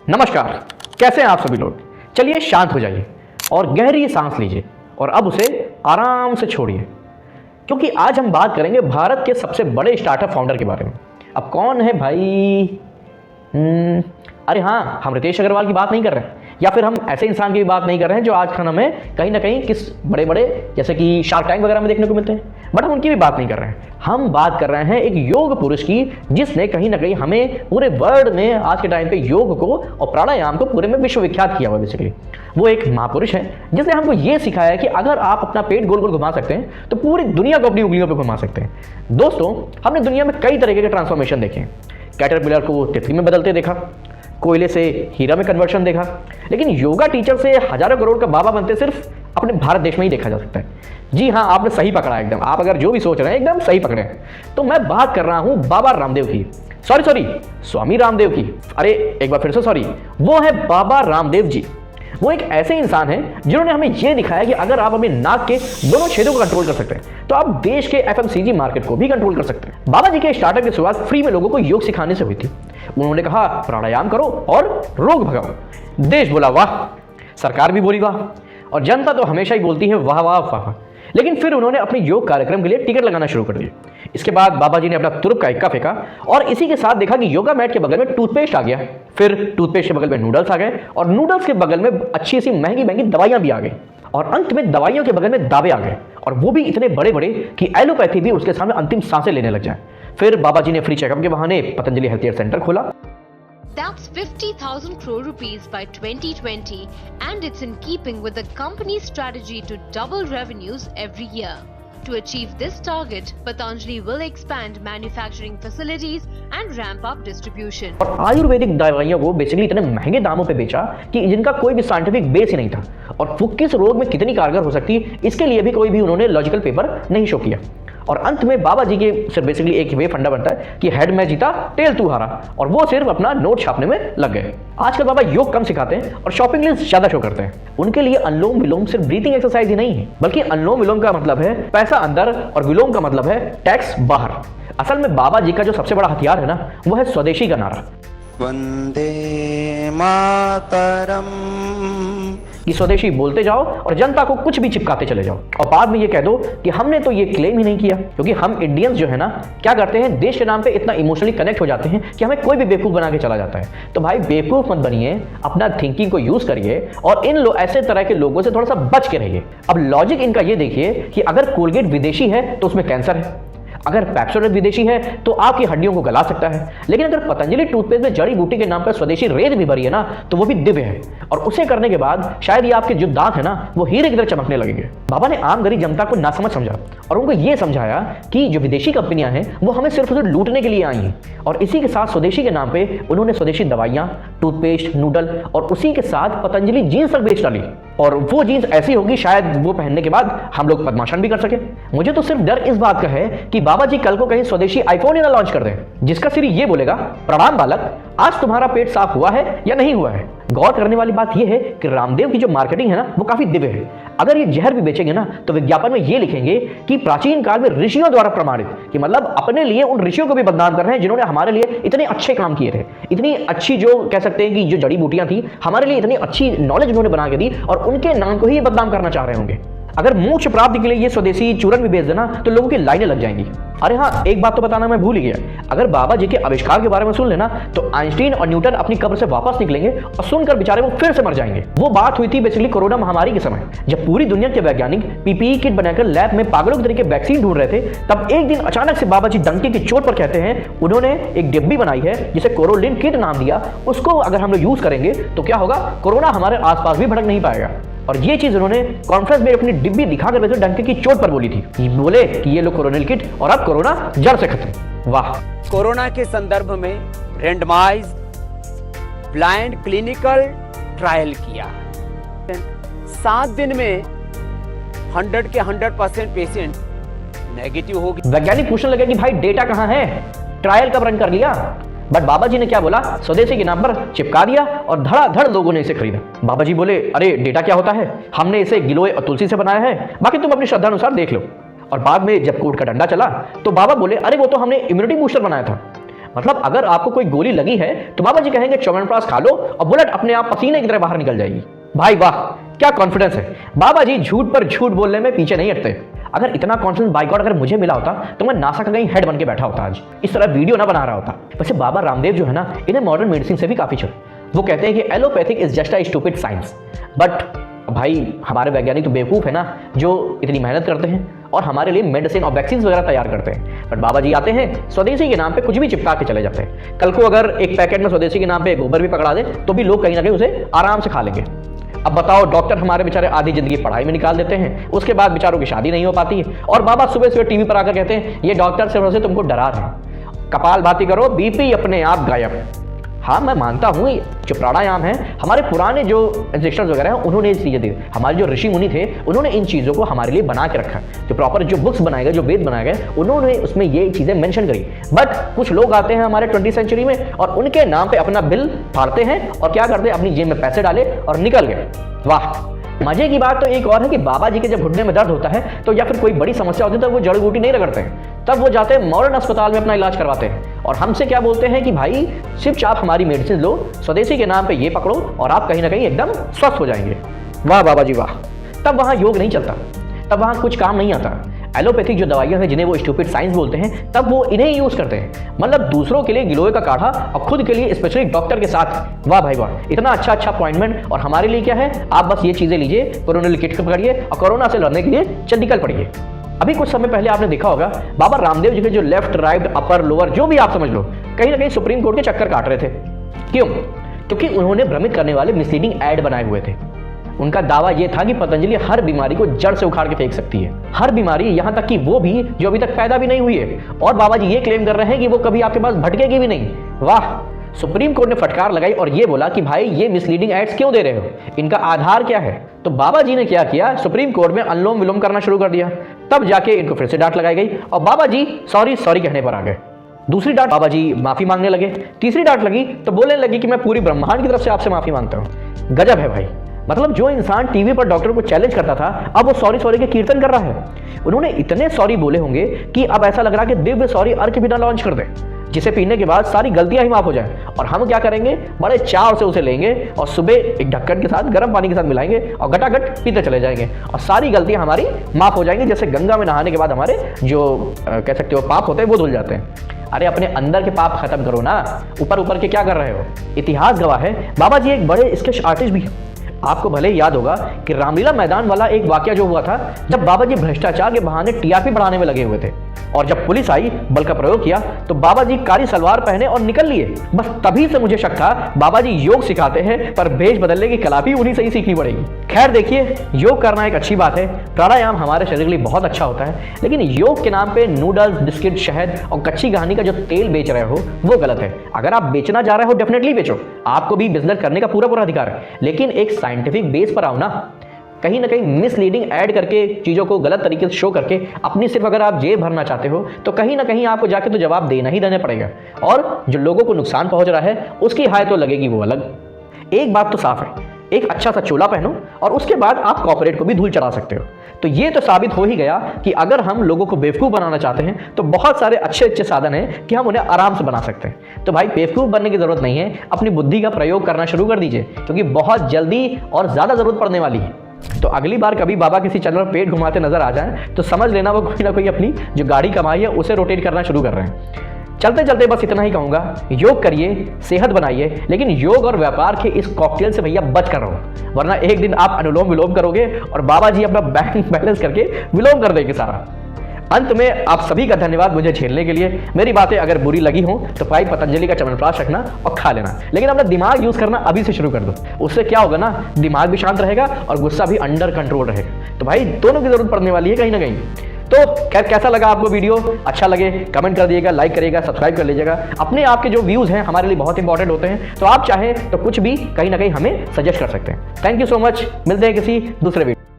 नमस्कार, कैसे हैं आप सभी लोग। चलिए शांत हो जाइए और गहरी सांस लीजिए और अब उसे आराम से छोड़िए, क्योंकि आज हम बात करेंगे भारत के सबसे बड़े स्टार्टअप फाउंडर के बारे में। अब कौन है भाई? अरे हाँ, हम रितेश अग्रवाल की बात नहीं कर रहे हैं, या फिर हम ऐसे इंसान की बात नहीं कर रहे हैं जो आजकल हमें कहीं ना कहीं किस बड़े बड़े जैसे कि शार्क टैंक वगैरह में देखने को मिलते हैं, बट हम उनकी भी बात नहीं कर रहे हैं। हम बात कर रहे हैं एक योग पुरुष की, जिसने कहीं ना कहीं हमें पूरे वर्ल्ड में आज के टाइम पे योग को और प्राणायाम को पूरे में विश्वविख्यात किया हुआ। बेसिकली वो एक महापुरुष है जिसने हमको ये सिखाया है कि अगर आप अपना पेट गोल गोल घुमा सकते हैं तो पूरी दुनिया को अपनी उंगलियों पर घुमा सकते हैं। दोस्तों, हमने दुनिया में कई तरीके के ट्रांसफॉर्मेशन देखे हैं। कैटरपिलर को तितली में बदलते देखा, कोयले से हीरा में कन्वर्शन देखा, लेकिन योगा टीचर से हजारों करोड़ का बाबा बनते सिर्फ अपने भारत देश में ही देखा जा सकता है। जी हाँ, आपने सही पकड़ा एकदम। आप अगर जो भी सोच रहे हैं एकदम सही पकड़े हैं। तो मैं बात कर रहा हूं बाबा रामदेव की, सॉरी स्वामी रामदेव की। अरे एक बार फिर से सॉरी, वो है बाबा रामदेव जी। वो एक ऐसे इंसान हैं जिन्होंने हमें यह दिखाया कि अगर आप अपने नाक के दोनों छेदों को कंट्रोल कर सकते हैं तो आप देश के एफएमसीजी मार्केट को भी कंट्रोल कर सकते हैं। बाबा जी के स्टार्टअप की शुरुआत फ्री में लोगों को योग सिखाने से हुई थी। उन्होंने कहा प्राणायाम करो और रोग भगाओ। देश बोला वाह, सरकार भी बोली वाह, और जनता तो हमेशा ही बोलती है वाह वाह वाह। लेकिन फिर उन्होंने अपने योग कार्यक्रम के लिए टिकट लगाना शुरू कर दिए। इसके बाद बाबा जी ने अपना तुरुप का इक्का फेंका और इसी के साथ देखा कि योगा मैट के बगल में टूथपेस्ट आ गया। फिर टूथपेस्ट के बगल में नूडल्स आ गए और नूडल्स के बगल में अच्छी सी महंगी महंगी दवाइयां भी आ गई, और अंत में दवाइयों के बगल में दावे आ गए, और वो भी इतने बड़े बड़े कि एलोपैथी भी उसके सामने अंतिम सांसें लेने लग जाए। फिर बाबा जी ने फ्री चेकअप के बहाने पतंजलि हेल्थ केयर सेंटर खोला। That's 50,000 crore rupees by 2020, and it's in keeping with the company's strategy to double revenues every year. To achieve this target, Patanjali will expand manufacturing facilities and ramp up distribution. और आयुर्वेदिक दवाइयों को basically इतने महंगे दामों पे बेचा कि जिनका कोई भी साइंटिफिक बेस ही नहीं था, और वो किस रोग में कितनी कारगर हो सकती है इसके लिए भी कोई भी उन्होंने लॉजिकल पेपर नहीं शो किया। और अंत में बाबा जी के सिर्फ बेसिकली एक वे फंडा बनता है कि हेड में जीता टेल तू हारा, और वो सिर्फ अपना नोट छापने में लग गए। आजकल बाबा योग कम सिखाते हैं और शॉपिंग लिस्ट ज्यादा शो करते हैं। उनके लिए अनुलोम विलोम सिर्फ ब्रीथिंग एक्सरसाइज ही नहीं है, बल्कि अनुलोम विलोम का मतलब है पैसा अंदर और विलोम का मतलब है टैक्स बाहर। असल में बाबा जी का जो सबसे बड़ा हथियार है ना, वो है स्वदेशी का नारा, वंदे मातरम। कि स्वदेशी बोलते जाओ और जनता को कुछ भी चिपकाते चले जाओ, और बाद में ये कह दो कि हमने तो ये क्लेम ही नहीं किया। क्योंकि हम इंडियंस जो है ना, क्या करते हैं, देश के नाम पे इतना इमोशनली कनेक्ट हो जाते हैं कि हमें कोई भी बेवकूफ बना के चला जाता है। तो भाई बेवकूफ मत बनिए, अपना थिंकिंग को यूज करिए और इन ऐसे तरह के लोगों से थोड़ा सा बच के रहिए। अब लॉजिक इनका ये देखिए कि अगर कोलगेट विदेशी है तो उसमें कैंसर है, अगर पेप्सोडेंट विदेशी है तो आपकी हड्डियों को गला सकता है, लेकिन अगर पतंजलि टूथपेस्ट में जड़ी बूटी के नाम पर स्वदेशी रेत भी भरी है ना, तो वो भी दिव्य है, और उसे करने के बाद शायद ये आपके जो दांत है ना, वो हीरे की तरह चमकने लगेंगे। बाबा ने आम गरीब जनता को नासमझ समझा और उनको ये समझाया कि जो विदेशी कंपनियां हैं वो हमें सिर्फ उसे लूटने के लिए आई हैं, और इसी के साथ स्वदेशी के नाम पे उन्होंने स्वदेशी दवाइयां, टूथपेस्ट, नूडल और उसी के साथ पतंजलि जीन्स तक बेच डाली। और वो जीन्स ऐसी होगी शायद वो पहनने के बाद हम लोग पद्मासन भी कर सके। मुझे तो सिर्फ डर इस बात का है कि बाबा जी कल को कहीं स्वदेशी आईफोन ही ना लॉन्च कर दें, जिसका सिर ये बोलेगा प्रणाम बालक, आज तुम्हारा पेट साफ हुआ है या नहीं हुआ है। गौर करने वाली बात यह है कि रामदेव की जो मार्केटिंग है ना, वो काफी दिव्य है। अगर ये जहर भी बेचेंगे ना, तो विज्ञापन में ये लिखेंगे कि प्राचीन काल में ऋषियों द्वारा प्रमाणित, कि मतलब अपने लिए उन ऋषियों को भी बदनाम कर रहे हैं जिन्होंने हमारे लिए इतने अच्छे काम किए थे, इतनी अच्छी जो कह सकते हैं कि जो जड़ी बूटियां थी हमारे लिए इतनी अच्छी नॉलेज उन्होंने बना के दी, और उनके नाम को ही बदनाम करना चाह रहे होंगे। अगर मोक्ष प्राप्ति के लिए ये स्वदेशी चूरन भी बेच देना तो लोगों की लाइनें लग जाएंगी। अरे हाँ, एक बात तो बताना मैं भूल ही गया, अगर बाबा जी के आविष्कार के बारे में सुन लेना तो आइंस्टीन और न्यूटन अपनी कब्र से वापस निकलेंगे और सुनकर बेचारे वो फिर से मर जाएंगे। वो बात हुई थी बेसिकली कोरोना महामारी के समय, जब पूरी दुनिया के वैज्ञानिक पीपीई किट बनाकर लैब में पागलों के तरीके वैक्सीन ढूंढ रहे थे। तब एक दिन अचानक से बाबा जी डंके की चोट पर कहते हैं उन्होंने एक डिब्बी बनाई है जिसे कोरोलिन किट नाम दिया, उसको अगर हम लोग यूज करेंगे तो क्या होगा, कोरोना हमारे आसपास भी भड़क नहीं पाएगा। और ये चीज उन्होंने कॉन्फ्रेंस में अपनी डिब्बी दिखाकर वैसे डंके की चोट पर बोली थी। बोले कि ये लो कोरोनिल किट और अब कोरोना जड़ से खत्म। वाह। कोरोना के संदर्भ में रेंडमाइज ब्लाइंड क्लिनिकल ट्रायल किया। 7 दिन में 100 के 100% पेशेंट नेगेटिव हो गए। वैज्ञानिक पूछने लगे कि भाई डेटा कहां है, ट्रायल कब रन कर लिया। बट बाबा जी ने क्या बोला, स्वदेशी के नाम पर चिपका दिया और धड़ाधड़ लोगों ने इसे खरीदा। बाबा जी बोले अरे डेटा क्या होता है, हमने इसे गिलोय और तुलसी से बनाया है, बाकी तुम अपनी श्रद्धा अनुसार देख लो। और बाद में जब कोर्ट का डंडा चला तो बाबा बोले अरे वो तो हमने इम्यूनिटी बूस्टर बनाया था। मतलब अगर आपको कोई गोली लगी है तो बाबा जी कहेंगे च्यवनप्राश खा लो और बुलेट अपने आप पसीने की तरह बाहर निकल जाएगी। भाई वाह, क्या कॉन्फिडेंस है। बाबा जी झूठ पर झूठ बोलने में पीछे नहीं हटते। अगर इतना कॉन्फिडेंस बाय गॉड अगर मुझे मिला होता तो मैं नासा का कहीं हेड बन के बैठा होता, आज इस तरह वीडियो ना बना रहा होता। वैसे बाबा रामदेव जो है ना, इन्हें मॉडर्न मेडिसिन से भी काफी चल। वो कहते हैं कि allopathic is just a stupid science. But भाई हमारे वैज्ञानिक तो बेवकूफ़ है ना, जो इतनी मेहनत करते हैं और हमारे लिए मेडिसिन और वैक्सीन वगैरह तैयार करते हैं। बट बाबा जी आते हैं स्वदेशी के नाम पे कुछ भी चिपका के चले जाते हैं। कल को अगर एक पैकेट में स्वदेशी के नाम पे गोबर भी पकड़ा दे तो भी लोग कहीं ना कहीं उसे आराम से खा लेंगे। अब बताओ, डॉक्टर हमारे बेचारे आधी जिंदगी पढ़ाई में निकाल देते हैं, उसके बाद बेचारों की शादी नहीं हो पाती है, और बाबा सुबह सुबह टीवी पर आकर कहते हैं ये डॉक्टर से तुमको डरा रहे हैं, कपाल भाती करो, बीपी अपने आप गायब। हाँ मैं मानता हूँ जो प्राणायाम है, हमारे पुराने जो इंजेक्शंस वगैरह हैं उन्होंने ये चीज़ें दी। हमारे जो ऋषि मुनि थे उन्होंने इन चीज़ों को हमारे लिए बना के रखा। जो प्रॉपर जो बुक्स बनाए गए, जो वेद बनाए गए, उन्होंने उसमें ये चीज़ें मेंशन करी। बट कुछ लोग आते हैं हमारे 20वीं सेंचुरी में और उनके नाम पे अपना बिल फाड़ते हैं और क्या करते हैं, अपनी जेब में पैसे डाले और निकल गए। वाह, मजे की बात तो एक और है कि बाबा जी के जब घुटने में दर्द होता है तो या फिर कोई बड़ी समस्या होती है तो वो जड़ी बूटी नहीं रगड़ते हैं, तब वो जाते हैं मॉडर्न अस्पताल में अपना इलाज करवाते हैं और हमसे क्या बोलते हैं कि भाई सिर्फ आप हमारी मेडिसिन लो, स्वदेशी के नाम पे ये पकड़ो और आप कहीं ना कहीं एकदम स्वस्थ हो जाएंगे। वाह बाबा जी वाह। तब वहाँ योग नहीं चलता, तब वहाँ कुछ काम नहीं आता। एलोपैथिक जो दवाइयाँ हैं जिन्हें वो स्टूपिड साइंस बोलते हैं, तब वो इन्हें ही यूज़ करते हैं। मतलब दूसरों के लिए गिलोय का काढ़ा और खुद के लिए स्पेशली डॉक्टर के साथ। वाह भाई वाह, इतना अच्छा अपॉइंटमेंट। और हमारे लिए क्या है, आप बस ये चीज़ें लीजिए, कोरोना किट पकड़िए और कोरोना से लड़ने के लिए चल निकल पड़िए। अभी कुछ समय पहले आपने देखा होगा बाबा रामदेव जी के जो लेफ्ट राइट अपर लोअर जो भी आप समझ लो, कहीं ना कहीं सुप्रीम कोर्ट के चक्कर काट रहे थे। क्यों? क्योंकि उन्होंने भ्रमित करने वाले मिसलीडिंग ऐड बनाए हुए थे। उनका दावा यह था कि पतंजलि हर बीमारी को जड़ से उखाड़ के फेंक सकती है, हर बीमारी, यहां तक कि वो भी जो अभी तक पैदा भी नहीं हुई है। और बाबा जी ये क्लेम कर रहे हैं कि वो कभी आपके पास भटकेगी भी नहीं। वाह। सुप्रीम कोर्ट ने फटकार लगाई और ये बोला कि भाई ये मिसलीडिंग एड्स क्यों दे रहे हो, इनका आधार क्या है। तो बाबा जी ने क्या किया, सुप्रीम कोर्ट में अनुलोम विलोम करना शुरू कर दिया। तब जाके इनको फिर से डांट लगाई गई और बाबा जी सॉरी कहने पर आ गए। दूसरी डांट, बाबा जी माफी मांगने लगे। तीसरी डांट लगी तो बोलने लगी कि मैं पूरी ब्रह्मांड की तरफ से आपसे माफी मांगता हूं। गजब है भाई। मतलब जो इंसान टीवी पर डॉक्टर को चैलेंज करता था, अब वो सॉरी के कीर्तन कर रहा है। उन्होंने इतने सॉरी बोले होंगे कि अब ऐसा लग रहा है कि दिव्य सॉरी अर्घ भी ना लॉन्च कर दे, जिसे पीने के बाद सारी गलतियां ही माफ हो जाएं। और हम क्या करेंगे, बड़े चाव से उसे लेंगे और सुबह एक ढक्कन के साथ गर्म पानी के साथ मिलाएंगे और घटाघट पीते चले जाएंगे और सारी गलतियां हमारी माफ हो जाएंगी। जैसे गंगा में नहाने के बाद हमारे जो कह सकते हो पाप होते हैं वो धुल जाते हैं। अरे अपने अंदर के पाप खत्म करो ना, ऊपर के क्या कर रहे हो। इतिहास गवाह है, बाबा जी एक बड़े स्केच आर्टिस्ट भी है। आपको भले ही याद होगा कि रामलीला मैदान वाला एक वाकया जो हुआ था, जब बाबा जी भ्रष्टाचार के बहाने टीआरपी बढ़ाने में लगे हुए थे और जब पुलिस आई, बल का प्रयोग किया तो बाबा जी काली सलवार पहने और निकल लिए। बस तभी से मुझे शक था बाबा जी योग सिखाते हैं पर भेष बदलने की कला भी उन्हीं से ही सीखनी पड़ेगी। खैर देखिए, योग करना एक अच्छी बात है, प्राणायाम हमारे शरीर के लिए बहुत अच्छा होता है, लेकिन योग के नाम पे नूडल्स, बिस्किट, शहद और कच्ची कहानी का जो तेल बेच रहे हो वो गलत है। अगर आप बेचना जा रहे हो डेफिनेटली बेचो, आपको भी बिजनेस करने का पूरा अधिकार है, लेकिन एक साइंटिफिक बेस पर आओ ना। कहीं ना कहीं मिसलीडिंग ऐड करके, चीज़ों को गलत तरीके से शो करके अपनी सिर्फ अगर आप जेब भरना चाहते हो तो कहीं ना कहीं आपको जाके तो जवाब देना ही देना पड़ेगा। और जो लोगों को नुकसान पहुंच रहा है उसकी हाय तो लगेगी वो अलग। एक बात तो साफ है, एक अच्छा सा चोला पहनो और उसके बाद आप कॉर्पोरेट को भी धूल चढ़ा सकते हो। तो ये तो साबित हो ही गया कि अगर हम लोगों को बेवकूफ़ बनाना चाहते हैं तो बहुत सारे अच्छे साधन हैं कि हम उन्हें आराम से बना सकते हैं। तो भाई बेवकूफ़ बनने की ज़रूरत नहीं है, अपनी बुद्धि का प्रयोग करना शुरू कर दीजिए, क्योंकि बहुत जल्दी और ज़्यादा ज़रूरत पड़ने वाली है। तो अगली बार कभी बाबा किसी चैनल पर पेट घुमाते नजर आ जाए तो समझ लेना वो कोई ना कोई अपनी जो गाड़ी कमाई है उसे रोटेट करना शुरू कर रहे हैं। चलते चलते बस इतना ही कहूँगा, योग करिए, सेहत बनाइए, लेकिन योग और व्यापार के इस कॉकटेल से भैया बच कर रहो, वरना एक दिन आप अनुलोम विलोम करोगे और बाबा जी अपना बैंक बैलेंस करके विलोम कर देंगे सारा। अंत में आप सभी का धन्यवाद मुझे झेलने के लिए। मेरी बातें अगर बुरी लगी हो तो भाई पतंजलि का च्यवनप्राश रखना और खा लेना, लेकिन अपना दिमाग यूज करना अभी से शुरू कर दो। उससे क्या होगा ना, दिमाग भी शांत रहेगा और गुस्सा भी अंडर कंट्रोल रहेगा। तो भाई दोनों की जरूरत पड़ने वाली है कहीं ना कहीं। तो खैर कैसा लगा आपको वीडियो, अच्छा लगे कमेंट कर दिएगा, लाइक करिएगा, सब्सक्राइब कर लीजिएगा। अपने आपके जो व्यूज़ हैं हमारे लिए बहुत इंपॉर्टेंट होते हैं, तो आप चाहें तो कुछ भी कहीं ना कहीं हमें सजेस्ट कर सकते हैं। थैंक यू सो मच, मिलते हैं किसी दूसरे वीडियो।